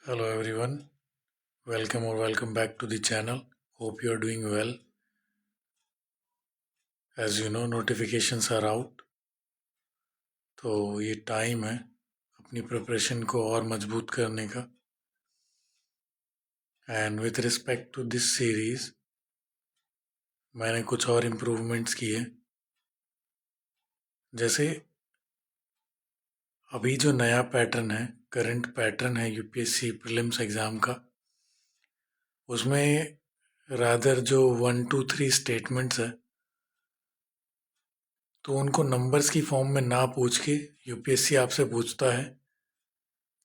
Hello everyone, welcome back to the channel. Hope you are doing well. As you know, notifications are out. तो ये time है अपनी preparation को और मजबूत करने का. And with respect to this series मैंने कुछ और इम्प्रूवमेंट्स किए. जैसे अभी जो नया पैटर्न है, करंट पैटर्न है यूपीएससी प्रीलिम्स एग्ज़ाम का, उसमें रादर जो 1 2 3 स्टेटमेंट्स है तो उनको नंबर्स की फॉर्म में ना पूछ के यूपीएससी आपसे पूछता है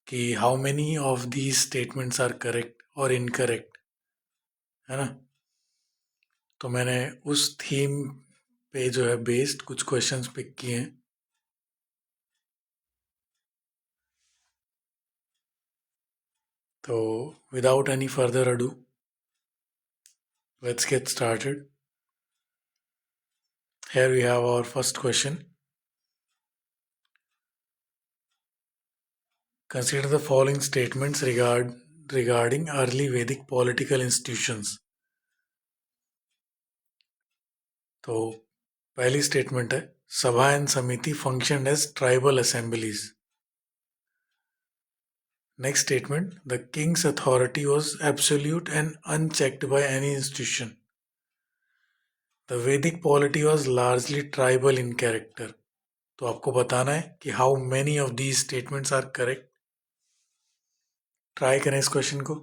कि how many of these statements are correct और इनकरेक्ट, है ना. तो मैंने उस थीम पे जो है बेस्ड कुछ क्वेश्चंस पिक किए हैं. तो without any further ado let's get started. Here we have our first question. Consider the following statements regarding early Vedic political institutions. तो पहली स्टेटमेंट है, Sabha and Samiti function as tribal assemblies. Next statement, the king's authority was absolute and unchecked by any institution. The Vedic polity was largely tribal in character. तो आपको बताना है कि how many of these statements are correct. Try करें इस question को.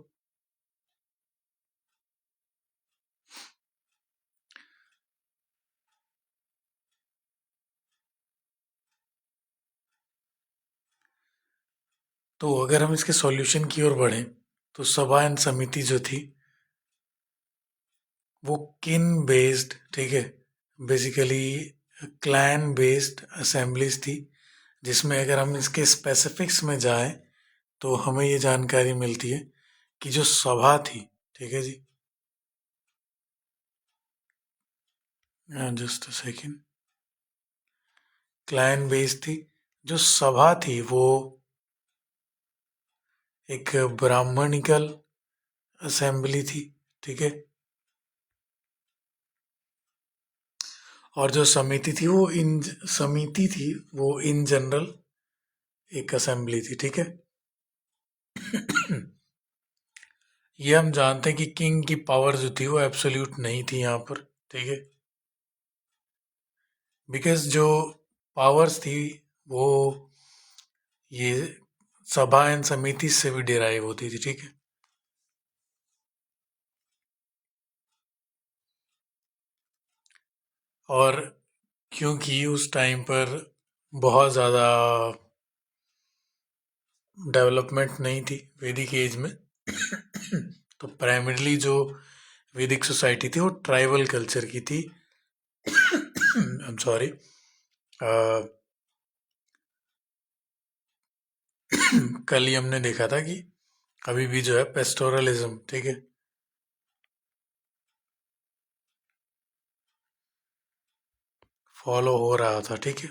तो अगर हम इसके सॉल्यूशन की ओर बढ़ें तो सभा एंड समिति जो थी वो किन बेस्ड, ठीक है, बेसिकली क्लैन बेस्ड असेंबलीज थी, जिसमें अगर हम इसके स्पेसिफिक्स में जाएं तो हमें ये जानकारी मिलती है कि जो सभा थी, ठीक है जी, just a second, clan based थी. जो सभा थी वो एक ब्राह्मणिकल असेंबली थी, ठीक है. और जो समिति थी वो इन जनरल एक असेंबली थी, ठीक है. ये हम जानते हैं कि किंग की पावर जो थी वो एब्सोल्यूट नहीं थी यहाँ पर, ठीक है. बिकॉज जो पावर्स थी वो ये सभा एंड समिति से भी डिराइव होती थी, ठीक है. और क्योंकि उस टाइम पर बहुत ज़्यादा डेवलपमेंट नहीं थी वैदिक एज में तो प्राइमरीली जो वैदिक सोसाइटी थी वो ट्राइबल कल्चर की थी. आई एम सॉरी, कल ही हमने देखा था कि अभी भी जो है पेस्टोरलिज्म, ठीक है, फॉलो हो रहा था, ठीक है.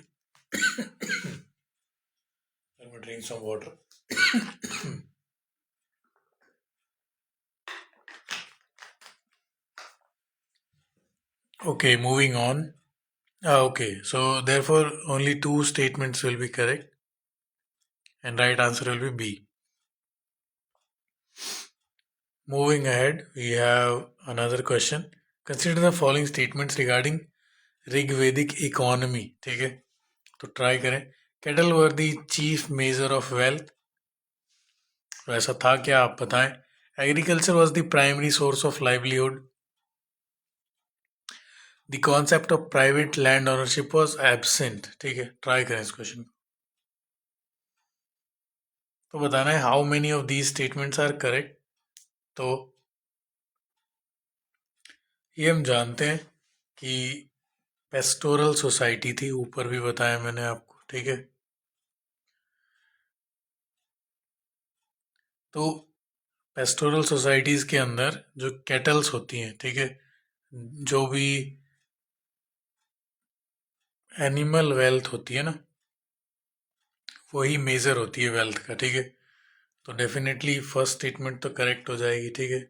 Drink some water. Okay, moving on. Okay, so therefore only two statements will be correct and right answer will be B. Moving ahead, we have another question. Consider the following statements regarding Rigvedic economy, ठीक है. तो try करें. Cattle were the chief measure of wealth. तो ऐसा था क्या, आप बताएं. Agriculture was the primary source of livelihood. The concept of private land ownership was absent, ठीक है. ट्राई करें इस क्वेश्चन को. तो बताना है how many of these statements are correct. तो ये हम जानते हैं कि पेस्टोरल सोसाइटी थी, ऊपर भी बताया मैंने आपको, ठीक है. तो पेस्टोरल सोसाइटीज के अंदर जो कैटल्स होती हैं, ठीक है, जो भी एनिमल वेल्थ होती है ना, वही मेजर होती है वेल्थ का, ठीक है. तो डेफिनेटली फर्स्ट स्टेटमेंट तो करेक्ट हो जाएगी, ठीक है।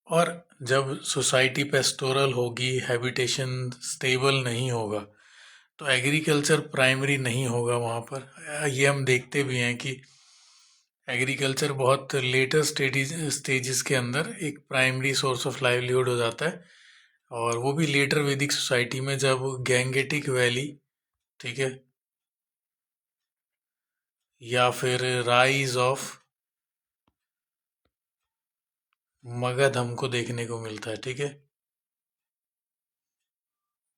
और जब सोसाइटी पेस्टोरल होगी, हैबिटेशन स्टेबल नहीं होगा, तो एग्रीकल्चर प्राइमरी नहीं होगा वहाँ पर। ये हम देखते भी हैं कि एग्रीकल्चर बहुत लेटर स्टेजेस के अंदर एक प्राइमरी सोर्स ऑफ लाइवलीहुड हो जाता है, और वो भी लेटर वैदिक सोसाइटी में, जब गैंगेटिक वैली, ठीक है, या फिर राइज ऑफ मगध हमको देखने को मिलता है, ठीक है।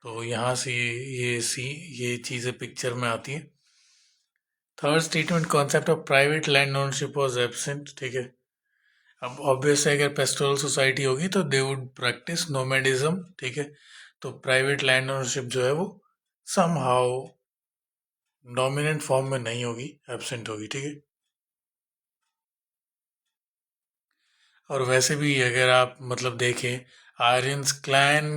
तो यहाँ से ये चीज़ें पिक्चर में आती हैं। Third statement, concept of private land ownership was absent, ठीक है। अब ऑब्वियस है, अगर पेस्टोरल सोसाइटी होगी तो दे वुड प्रैक्टिस नोमैडिज्म, ठीक है। तो प्राइवेट लैंड ओनरशिप जो है वो समहाउ डोमिनेंट फॉर्म में नहीं होगी, एब्सेंट होगी, ठीक है। और वैसे भी अगर आप मतलब देखें, आर्यंस क्लैन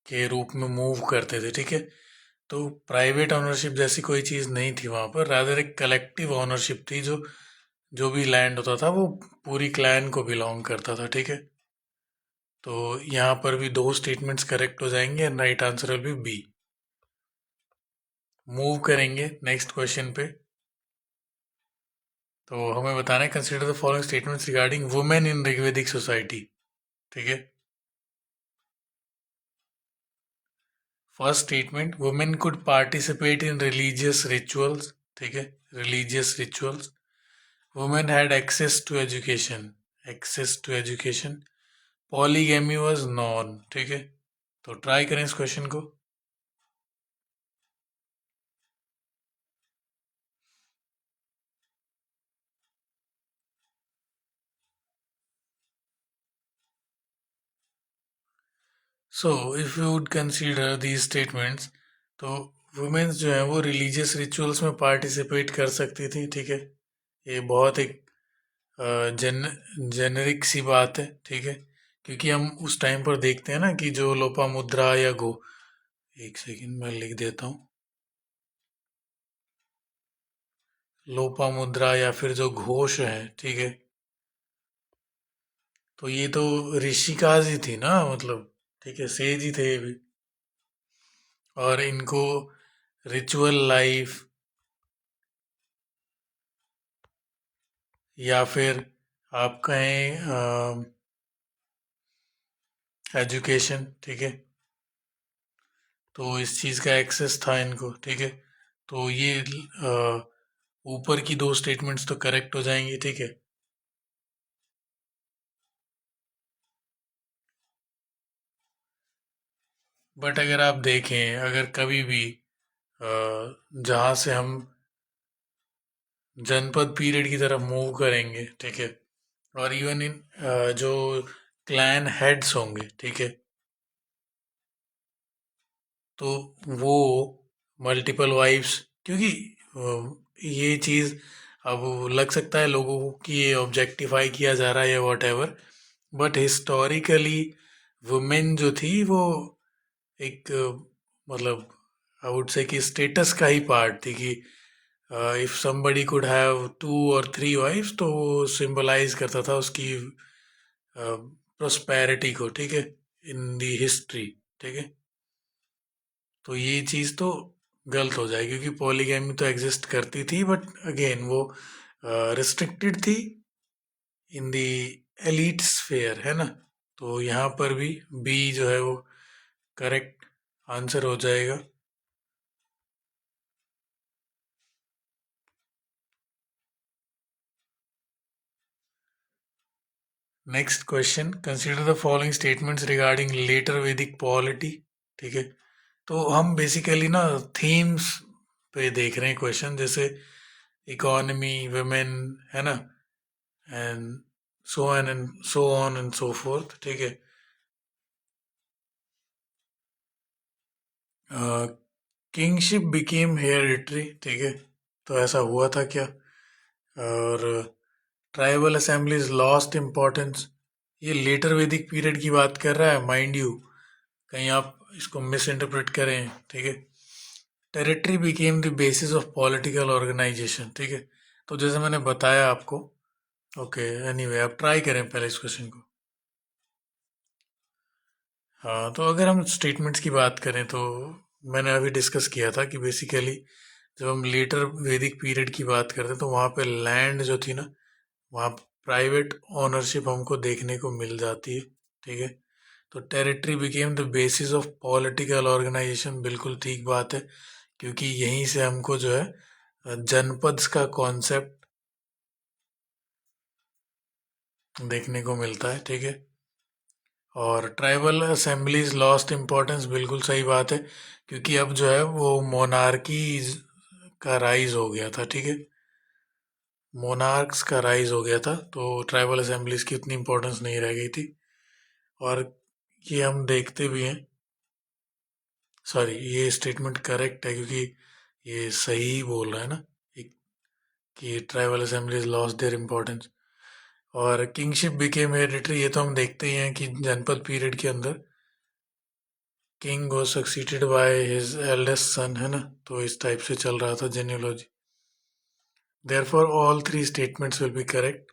के रूप में मूव करते थे, ठीक है। तो प्राइवेट ओनरशिप जैसी कोई चीज़ नहीं थी वहाँ पर, रादर एक कलेक्टिव ओनरशिप थी, जो जो भी लैंड होता था वो पूरी क्लैन को बिलोंग करता था, ठीक है। तो यहाँ पर भी दो स्टेटमेंट्स करेक्ट हो जाएंगे, and right answer will be B. Move करेंगे नेक्स्ट क्वेश्चन पे। तो हमें बताना है, consider the following statements regarding women in Rigvedic society, ठीक है। First statement, women could participate in religious rituals, ठीक है, religious rituals. Women had access to education, access to education. Polygamy was known, ठीक है। तो ट्राई करें इस क्वेश्चन को। So if you would consider these statements, तो वुमेन्स जो है वो रिलीजियस रिचुअल्स में पार्टिसिपेट कर सकती थी, ठीक है। ये बहुत एक जेनरिक सी बात है, ठीक है। क्योंकि हम उस टाइम पर देखते हैं ना कि जो लोपामुद्रा या गो, एक सेकंड मैं लिख देता हूँ, लोपामुद्रा या फिर जो घोष है, ठीक है। तो ये तो ऋषिकाज ही थी ना, मतलब, ठीक है, सेज ही थे ये भी। और इनको रिचुअल लाइफ या फिर आप कहें एजुकेशन, ठीक है, तो इस चीज़ का एक्सेस था इनको, ठीक है। तो ये ऊपर की दो स्टेटमेंट्स तो करेक्ट हो जाएंगी, ठीक है। बट अगर आप देखें, अगर कभी भी जहाँ से हम जनपद पीरियड की तरफ मूव करेंगे, ठीक है, और इवन इन जो क्लैन हेड्स होंगे, ठीक है, तो वो मल्टीपल वाइफ्स, क्योंकि ये चीज़ अब लग सकता है लोगों को कि ये ऑब्जेक्टिफाई किया जा रहा है या what ever, but historically women जो थी वो एक मतलब आई वुड से कि स्टेटस का ही पार्ट थी, कि इफ समबडी कुड हैव 2 और 3 वाइफ्स, तो वो सिंबलाइज करता था उसकी प्रोस्पेरिटी को, ठीक है, इन दी हिस्ट्री, ठीक है। तो ये चीज़ तो गलत हो जाएगी, क्योंकि पॉलीगैमी तो एग्जिस्ट करती थी, बट अगेन वो रिस्ट्रिक्टेड थी इन दी एलीट स्फेयर, है ना। तो यहाँ पर भी बी जो है वो करेक्ट आंसर हो जाएगा। Next question, consider the following statements regarding later Vedic polity, ठीक है। तो हम बेसिकली ना थीम्स पे देख रहे हैं क्वेश्चन, जैसे इकोनॉमी, वुमेन, है ना, and so on and so fourth, ठीक है। किंगशिप बिकेम हेरिडिटरी, ठीक है, तो ऐसा हुआ था क्या। और ट्राइबल असेंबलीज लॉस्ट इम्पोर्टेंस, ये लेटर वैदिक पीरियड की बात कर रहा है, माइंड यू, कहीं आप इसको मिस इंटरप्रेट करें, ठीक है। Territory became the basis of political organisation, ठीक है। तो जैसे मैंने बताया आपको, ओके एनीवे आप ट्राई करें पहले इस क्वेश्चन को। हाँ, तो अगर हम स्टेटमेंट्स की बात करें तो मैंने अभी डिस्कस किया था कि बेसिकली जब हम लेटर वैदिक पीरियड की बात करते हैं तो वहाँ पे लैंड जो थी ना, वहाँ प्राइवेट ओनरशिप हमको देखने को मिल जाती है। ठीक है, तो territory became the basis of political organisation, बिल्कुल ठीक बात है, क्योंकि यहीं से हमको जो है जनपद का कॉन्सेप्ट देखने को मिलता है। ठीक है, और ट्राइबल असेंबलीज लॉस्ट इम्पोर्टेंस, बिल्कुल सही बात है, क्योंकि अब जो है वो मोनार्की का राइज हो गया था। ठीक है, मोनार्क्स का राइज हो गया था, तो ट्राइबल असेंबलीज की उतनी इम्पोर्टेंस नहीं रह गई थी। और ये हम देखते भी हैं, सॉरी ये स्टेटमेंट करेक्ट है क्योंकि ये सही ही बोल रहा है ना कि tribal assemblies lost their importance. और किंगशिप बिकेम हेरिडिटरी, ये तो हम देखते ही हैं कि जनपद पीरियड के अंदर king was succeeded by his eldest son, है ना, तो इस टाइप से चल रहा था genealogy. Therefore all three statements will be correct.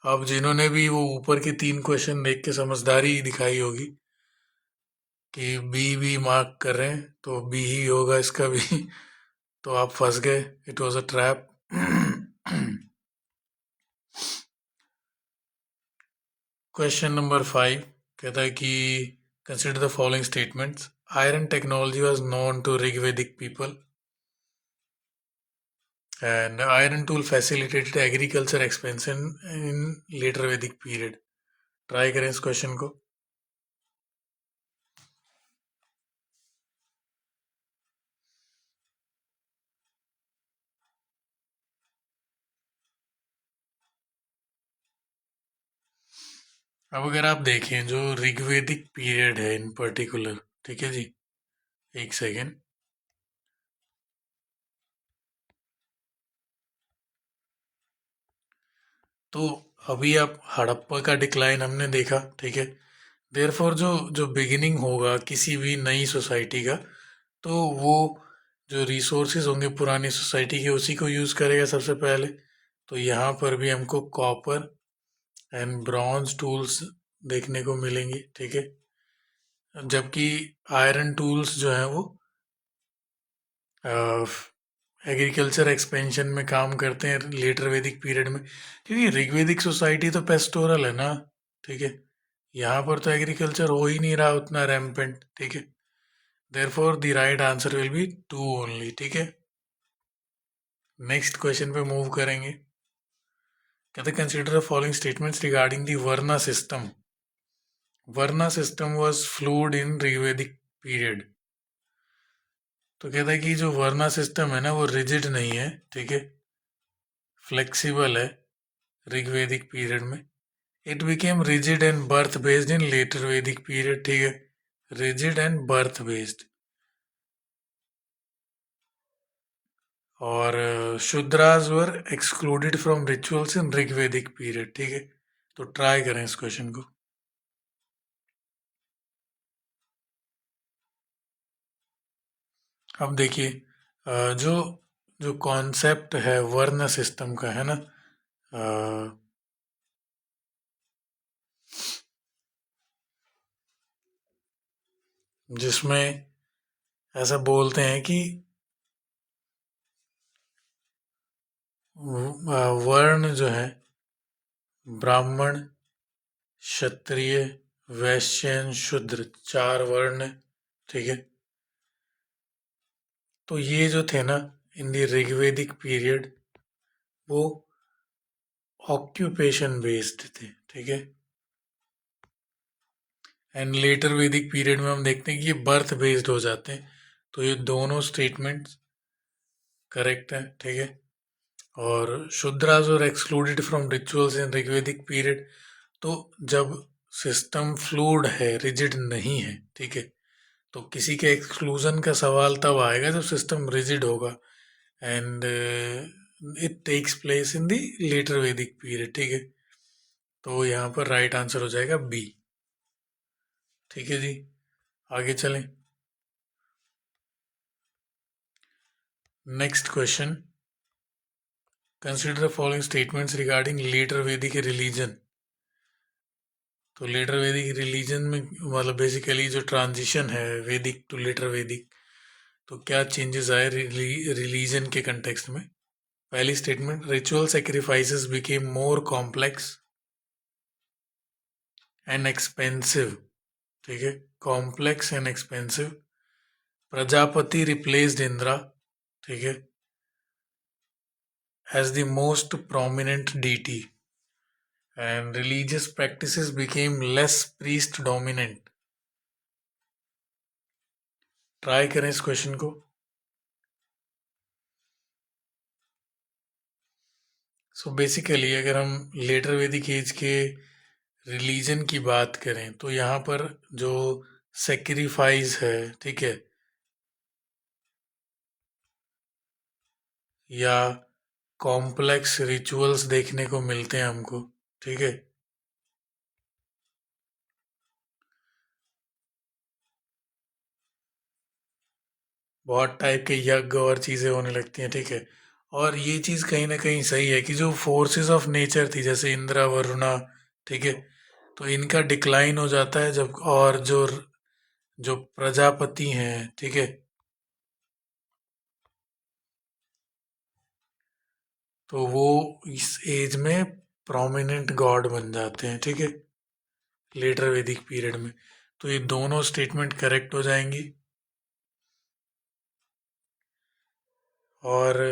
अब जिन्होंने भी वो ऊपर के तीन क्वेश्चन देख के समझदारी दिखाई होगी कि बी मार्क कर रहे हैं तो बी ही होगा इसका भी तो आप फंस गए, it was a trap. Question number 5 कहता है कि consider the following statements. Iron technology was known to Rigvedic people and iron tool facilitated agriculture expansion in later Vedic period. Try करें इस क्वेश्चन को। अब अगर आप देखें जो ऋग्वेदिक पीरियड है इन पर्टिकुलर, ठीक है जी, एक सेकेंड। तो अभी आप हड़प्पा का डिक्लाइन हमने देखा, ठीक है। देयरफॉर जो जो बिगिनिंग होगा किसी भी नई सोसाइटी का, तो वो जो रिसोर्सेज होंगे पुरानी सोसाइटी के उसी को यूज़ करेगा सबसे पहले। तो यहाँ पर भी हमको कॉपर एंड ब्रॉन्ज टूल्स देखने को मिलेंगे, ठीक है। जबकि आयरन टूल्स जो हैं वो एग्रीकल्चर एक्सपेंशन में काम करते हैं लेटर वैदिक पीरियड में, क्योंकि ऋग्वेदिक सोसाइटी तो पेस्टोरल है ना, ठीक है। यहाँ पर तो एग्रीकल्चर हो ही नहीं रहा उतना रैम्पेंट, ठीक है। Therefore the right answer will be 2 only, ठीक है। नेक्स्ट क्वेश्चन पे मूव करेंगे। कहते consider the following statements regarding the varna system. Varna system was fluid in Rigvedic period. तो कहता है कि जो वर्ना सिस्टम है ना वो रिजिड नहीं है, ठीक है, फ्लेक्सिबल है ऋग्वेदिक पीरियड में। It became rigid and birth based in later Vedic period, ठीक है, रिजिड एंड बर्थ बेस्ड। और Shudras were excluded from rituals in Rigvedic period, ठीक है। तो ट्राई करें इस क्वेश्चन को। अब देखिए जो जो कॉन्सेप्ट है वर्ण सिस्टम का, है ना, जिसमें ऐसा बोलते हैं कि वर्ण जो है ब्राह्मण, क्षत्रिय, वैश्य एंड शूद्र, 4 वर्ण, ठीक है। तो ये जो थे ना इन द ऋग्वेदिक पीरियड वो ऑक्यूपेशन बेस्ड थे, ठीक है। एंड लेटर वैदिक पीरियड में हम देखते हैं कि ये बर्थ बेस्ड हो जाते हैं। तो ये दोनों स्टेटमेंट्स करेक्ट हैं, ठीक है। और शूद्रास और excluded from rituals in Rigvedic period, तो जब सिस्टम फ्लूइड है, रिजिड नहीं है, ठीक है, तो किसी के एक्सक्लूजन का सवाल तब आएगा जब सिस्टम रिजिड होगा। And it takes place in the later Vedic period, ठीक है। तो यहाँ पर राइट आंसर हो जाएगा बी, ठीक है जी। आगे चलें। Next question consider the following statements regarding later Vedic religion. तो लेटर वैदिक रिलीजन में मतलब बेसिकली जो ट्रांजिशन है वैदिक टू लेटर वैदिक, तो क्या चेंजेस आए रिलीजन के कंटेक्स्ट में। पहली statement, ritual sacrifices became more complex and expensive. ठीक है, complex and expensive. Prajapati replaced Indra, ठीक है, as the most prominent deity and religious practices became less priest dominant। Try करें इस क्वेश्चन को। सो बेसिकली अगर हम लेटर वैदिक एज के रिलीजन की बात करें तो यहाँ पर जो सेक्रीफाइस है, ठीक है, या कॉम्प्लेक्स रिचुअल्स देखने को मिलते हैं हमको, ठीक है। बहुत टाइप के यज्ञ और चीज़ें होने लगती हैं, ठीक है। और ये चीज़ कहीं ना कहीं सही है कि जो फोर्सेस ऑफ नेचर थी जैसे इंद्रा वरुणा, ठीक है, तो इनका डिक्लाइन हो जाता है जब, और जो जो प्रजापति हैं, ठीक है, तो वो इस एज में प्रोमिनेंट गॉड बन जाते हैं, ठीक है, लेटर वैदिक पीरियड में। तो ये दोनों स्टेटमेंट करेक्ट हो जाएंगी। और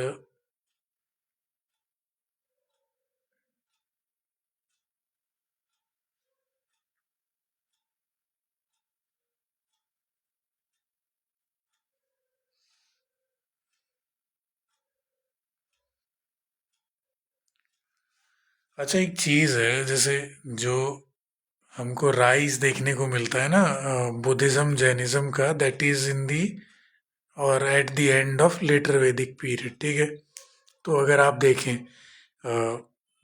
अच्छा, एक चीज़ है जैसे जो हमको राइज देखने को मिलता है ना बुद्धिज्म जैनिज्म का, दैट इज इन दी और at the end of later Vedic period, ठीक है। तो अगर आप देखें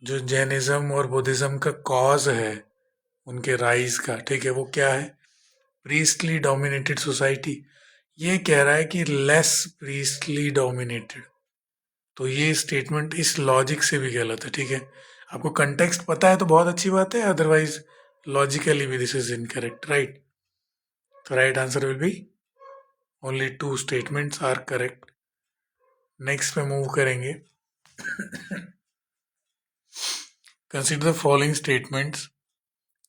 जो जैनिज्म और बुद्धिज्म का कॉज है उनके राइज का, ठीक है, वो क्या है, प्रीस्टली डोमिनेटेड सोसाइटी। ये कह रहा है कि लेस प्रीस्टली डोमिनेटेड। तो ये स्टेटमेंट इस लॉजिक से भी गलत है, ठीक है। आपको कंटेक्स्ट पता है तो बहुत अच्छी बात है, अदरवाइज लॉजिकली भी दिस इज इनकरेक्ट, राइट। तो right answer will be only two statements are correct. Next पे मूव करेंगे। Consider the following statements,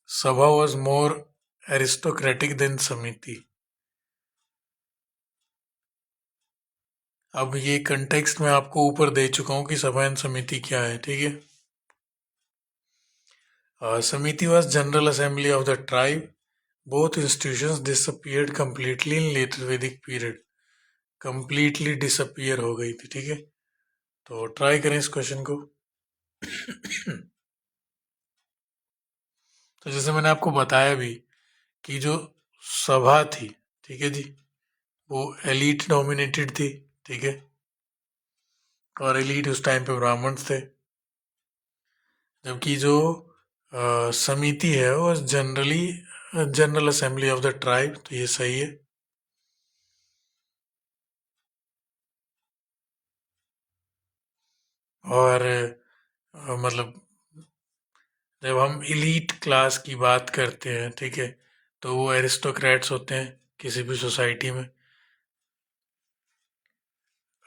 Sabha was more aristocratic than Samiti. अब ये कंटेक्स्ट मैं आपको ऊपर दे चुका हूं कि सभा एंड समिति क्या है, ठीक है। Samiti was general assembly of the tribe. Both institutions disappeared completely in later Vedic period. Completely disappear हो गई थी, ठीक है। तो ट्राई करें इस क्वेश्चन को। तो जैसे मैंने आपको बताया भी कि जो सभा थी, ठीक है जी, वो एलीट डोमिनेटेड थी, ठीक है, और एलीट उस टाइम पे ब्राह्मण्स थे। जबकि जो समिति है वो generally general assembly of the tribe, तो ये सही है। और मतलब जब हम इलीट क्लास की बात करते हैं, ठीक है, तो वो एरिस्टोक्रेट्स होते हैं किसी भी सोसाइटी में।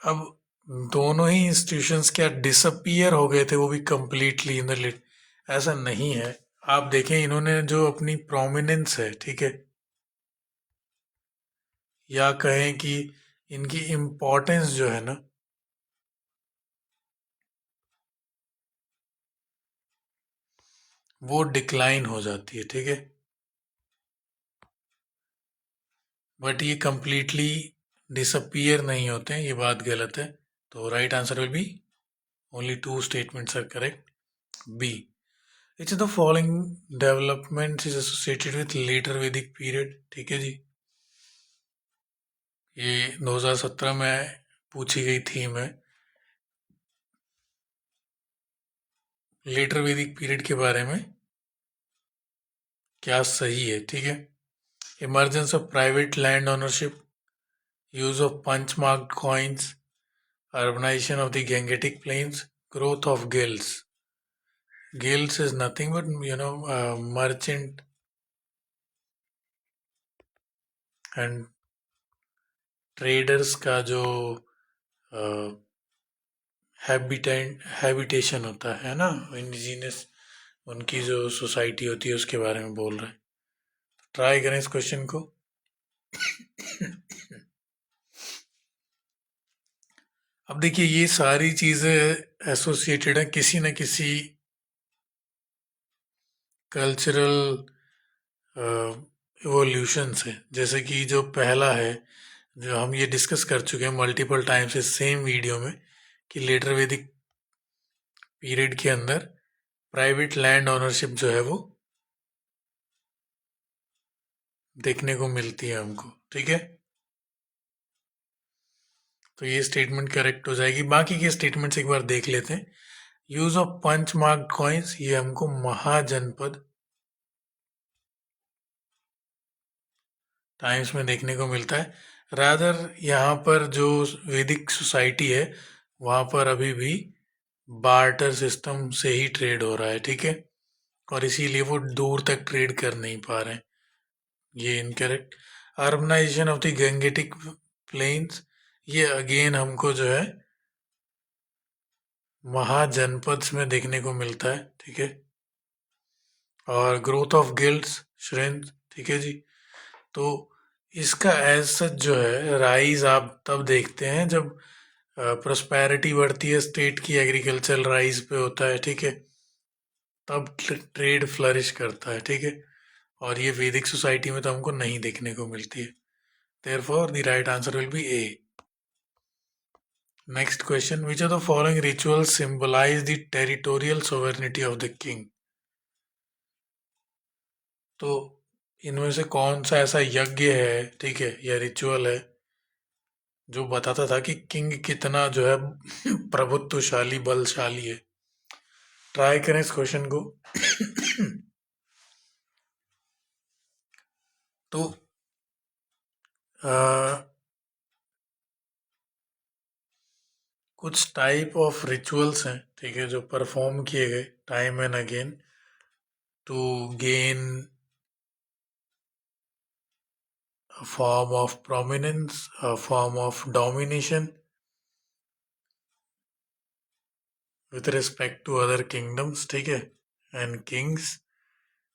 अब दोनों ही इंस्टीट्यूशंस क्या डिसअपियर हो गए थे, वो भी कंप्लीटली इन द लिट, ऐसा नहीं है। आप देखें इन्होंने जो अपनी प्रोमिनेंस है, ठीक है, या कहें कि इनकी इम्पोर्टेंस जो है ना, वो डिक्लाइन हो जाती है, ठीक है। बट ये कंप्लीटली डिसअपियर नहीं होते हैं, ये बात गलत है। तो right answer will be only two statements are correct, B. Which the following development is associated with later Vedic period, ठीक है जी। ये 2017 में पूछी गई थीम है लेटर वैदिक पीरियड के बारे में, क्या सही है, ठीक है। Emergence of private land ownership, use of punch marked coins, urbanisation of the Gangetic plains, growth of guilds. Guilds is nothing but merchant and traders का जो हैबिटेशन होता है ना, इंडिजीनियस उनकी जो सोसाइटी होती है उसके बारे में बोल रहे हैं. ट्राई करें इस क्वेश्चन को. अब देखिए ये सारी चीजें एसोसिएटेड है किसी न किसी कल्चरल इवोल्यूशन से. जैसे कि जो पहला है, जो हम ये डिस्कस कर चुके हैं मल्टीपल टाइम्स इस सेम वीडियो में, कि लेटर वैदिक पीरियड के अंदर प्राइवेट लैंड ओनरशिप जो है वो देखने को मिलती है हमको. ठीक है, तो ये स्टेटमेंट करेक्ट हो जाएगी. बाकी के स्टेटमेंट्स एक बार देख लेते हैं. Use of punch mark coins, ये हमको महाजनपद टाइम्स में देखने को मिलता है. रादर यहाँ पर जो वैदिक सोसाइटी है वहाँ पर अभी भी बार्टर सिस्टम से ही ट्रेड हो रहा है. ठीक है, और इसीलिए वो दूर तक ट्रेड कर नहीं पा रहे हैं. ये incorrect. Urbanisation of the Gangetic plains, ये अगेन हमको जो है महाजनपद में देखने को मिलता है. ठीक है, और ग्रोथ ऑफ गिल्ड्स श्रेंथ. ठीक है जी, तो इसका एज सच जो है राइज आप तब देखते हैं जब प्रोस्पेरिटी बढ़ती है स्टेट की, एग्रीकल्चर राइज पे होता है. ठीक है, तब ट्रेड फ्लरिश करता है. ठीक है, और ये वैदिक सोसाइटी में तो हमको नहीं देखने को मिलती है. Therefore the right answer will be A. Next question, which of the following rituals symbolise the territorial sovereignty of the king. तो इनमें से कौन सा ऐसा यज्ञ है, ठीक है, या रिचुअल है जो बताता था कि किंग कितना जो है प्रभुत्वशाली बलशाली है. ट्राई करें इस क्वेश्चन को. तो कुछ टाइप ऑफ रिचुअल्स हैं, ठीक है, जो परफॉर्म किए गए time and again to gain a form of prominence, a form of domination with respect to other kingdoms. ठीक है, and kings.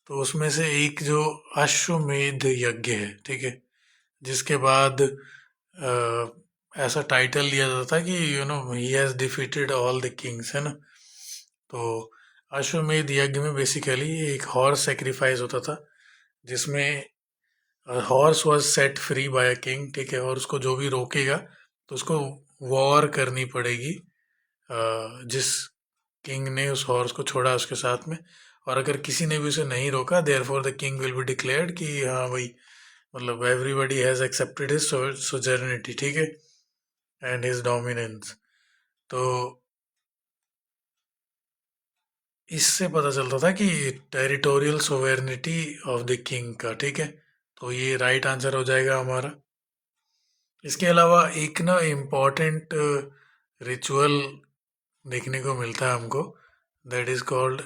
तो उसमें से एक जो अश्वमेध यज्ञ है, ठीक है, जिसके बाद ऐसा टाइटल लिया जाता था कि he has defeated all the Kings, है ना. तो अश्वमेध यज्ञ में बेसिकली एक हॉर्स सेक्रीफाइस होता था जिसमें horse was set free by a king. ठीक है, और उसको जो भी रोकेगा तो उसको वॉर करनी पड़ेगी जिस किंग ने उस हॉर्स को छोड़ा उसके साथ में. और अगर किसी ने भी उसे नहीं रोका, therefore the king will be declared कि हाँ भाई, मतलब everybody has accepted his sovereignty. ठीक है, एंड हिज डोमिनेंस. तो इससे पता चलता था कि टेरिटोरियल सोवेरेनिटी ऑफ द किंग का. ठीक है, तो ये राइट आंसर हो जाएगा हमारा. इसके अलावा एक ना इम्पॉर्टेंट रिचुअल देखने को मिलता है हमको, दैट इज कॉल्ड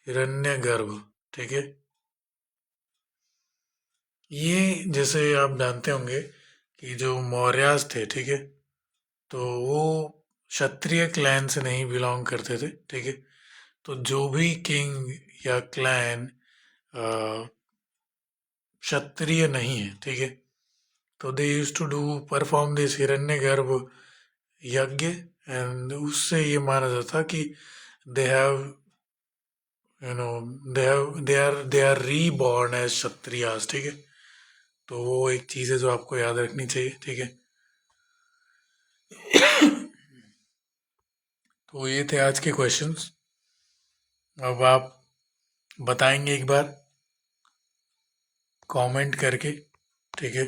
हिरण्यगर्भ. ठीक है, ये जैसे आप जानते होंगे कि जो मौर्यास थे, ठीक है, तो वो क्षत्रिय क्लैन से नहीं बिलोंग करते थे. ठीक है, तो जो भी किंग या क्लैन क्षत्रिय नहीं है, ठीक है, तो they use to do perform this Hiranyagarbha yajna, and उससे ये माना जाता कि they have they are reborn as Kshatriyas. ठीक है, तो वो एक चीज है जो आपको याद रखनी चाहिए. ठीक है, तो ये थे आज के क्वेश्चंस. अब आप बताएंगे एक बार कमेंट करके, ठीक है,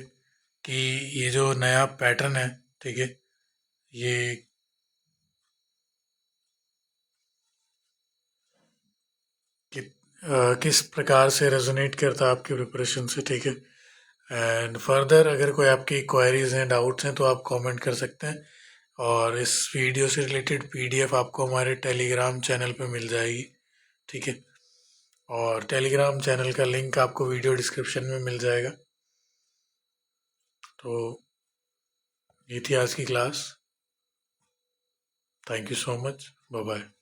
कि ये जो नया पैटर्न है, ठीक है, ये किस प्रकार से रेजोनेट करता है आपके प्रिपरेशन से. ठीक है, एंड फर्दर अगर कोई आपकी क्वेरीज हैं, डाउट्स हैं, तो आप कमेंट कर सकते हैं. और इस वीडियो से रिलेटेड PDF आपको हमारे टेलीग्राम चैनल पे मिल जाएगी, ठीक है। और टेलीग्राम चैनल का लिंक आपको वीडियो डिस्क्रिप्शन में मिल जाएगा। तो ये थी आज की class. Thank you so much, bye bye.